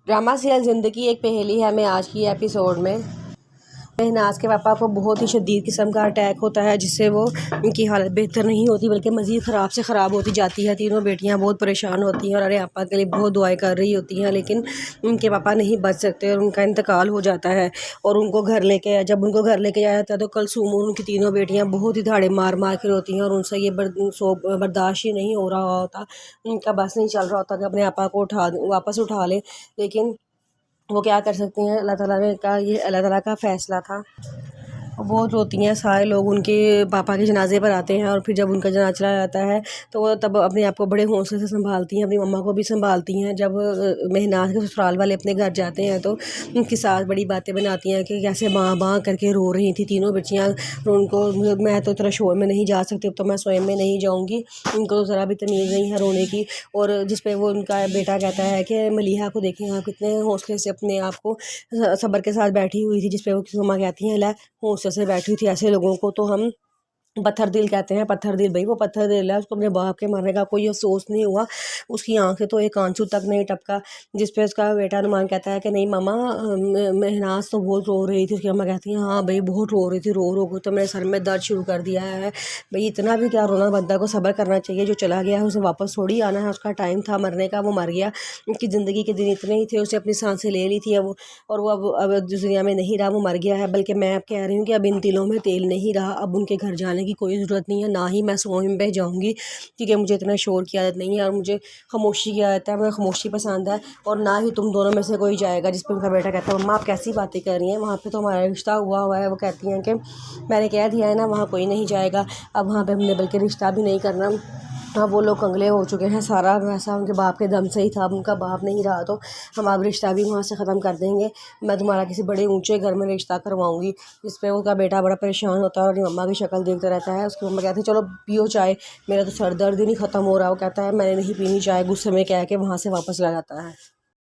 Drama serial ज़िंदगी एक पहेली है में आज की एपिसोड में महनाज के पापा को बहुत ही शदीद किस्म का अटैक होता है, जिससे वो उनकी हालत बेहतर नहीं होती बल्कि मज़ीद ख़राब से ख़राब होती जाती है। तीनों बेटियां बहुत परेशान होती हैं और अरे पापा के लिए बहुत दुआएं कर रही होती हैं, लेकिन उनके पापा नहीं बच सकते और उनका इंतकाल हो जाता है। और उनको घर लेके जब उनको घर लेके जाया जाता है तो कलसूम और उनकी तीनों बेटियाँ बहुत ही धाड़े मार मार के रोती हैं और उनसे ये बर्दाश्त ही नहीं हो रहा होता। उनका बस नहीं चल रहा होता कि अपने पापा को वापस उठा लें, लेकिन वो क्या कर सकती हैं। अल्लाह ताला का ये अल्लाह ताला का फ़ैसला था। बहुत रोती हैं, सारे लोग उनके पापा के जनाजे पर आते हैं और फिर जब उनका जनाजा चला जाता है तो वो तब अपने आप को बड़े हौसले से संभालती हैं, अपनी मम्मा को भी संभालती हैं। जब महनाज के ससुराल वाले अपने घर जाते हैं तो उनकी सास बड़ी बातें बनाती हैं कि कैसे माँ बाँ करके रो रही थी तीनों बच्चियाँ। उनको मैं तो इतना शोर में नहीं जा सकती, अब तो मैं स्वयं में नहीं जाऊँगी, उनको तो ज़रा भी तमीज़ नहीं है रोने की। और जिस पे वो उनका बेटा कहता है कि मलीहा को देखें आप कितने हौसले से अपने आप को सब्र के साथ बैठी हुई थी, जिस पे वो मम्मा कहती हैं ला हौसले से बैठी थी। ऐसे लोगों को तो हम पत्थर दिल कहते हैं। पत्थर दिल, भाई वो पत्थर दिल है, उसको अपने बाप के मरने का कोई अफसोस नहीं हुआ, उसकी आंख से तो एक आंसू तक नहीं टपका। जिस पे उसका बेटा नुमान कहता है कि नहीं मामा, महनाज तो बहुत रो रही थी। उसकी अम्मा कहती हैं हाँ भाई बहुत रो रही थी, रो रो तो मेरे सर में दर्द शुरू कर दिया है। भाई इतना भी क्या रोना, बंदा को सब्र करना चाहिए। जो चला गया है उसे वापस थोड़ी आना है, उसका टाइम था मरने का, वो मर गया। उनकी ज़िंदगी के दिन इतने ही थे, उसे अपनी सांसें ले ली थी अब, और वो अब दुनिया में नहीं रहा, वो मर गया है। बल्कि मैं अब कह रही हूँ कि अब इन तिलों में तेल नहीं रहा, अब उनके घर जाने की कोई ज़रूरत नहीं है, ना ही मैं सोने पे जाऊँगी, क्योंकि मुझे इतना शोर की आदत नहीं है और मुझे खामोशी की आदत है, मुझे खामोशी पसंद है। और ना ही तुम दोनों में से कोई जाएगा। जिस पे उनका बेटा कहता है मम्मा आप कैसी बातें कर रही हैं, वहाँ पे तो हमारा रिश्ता हुआ है। वो कहती हैं कि मैंने कह दिया है ना वहाँ कोई नहीं जाएगा, अब वहाँ पे हमने बल्कि रिश्ता भी नहीं करना। अब वो लोग कंगले हो चुके हैं, सारा वैसा उनके बाप के दम से ही था, अब उनका बाप नहीं रहा तो हम अब रिश्ता भी वहाँ से ख़त्म कर देंगे, मैं तुम्हारा किसी बड़े ऊंचे घर में रिश्ता करवाऊंगी। जिस पे उसका बेटा बड़ा परेशान होता है और मम्मा की शक्ल देखता रहता है। उसकी मम्मा कहती है चलो पियो चाय, मेरा तो सर दर्द ही नहीं ख़त्म हो रहा। वो कहता है मैंने नहीं पीनी चाय, गुस्से में कह के वहाँ से वापस ला जाता है।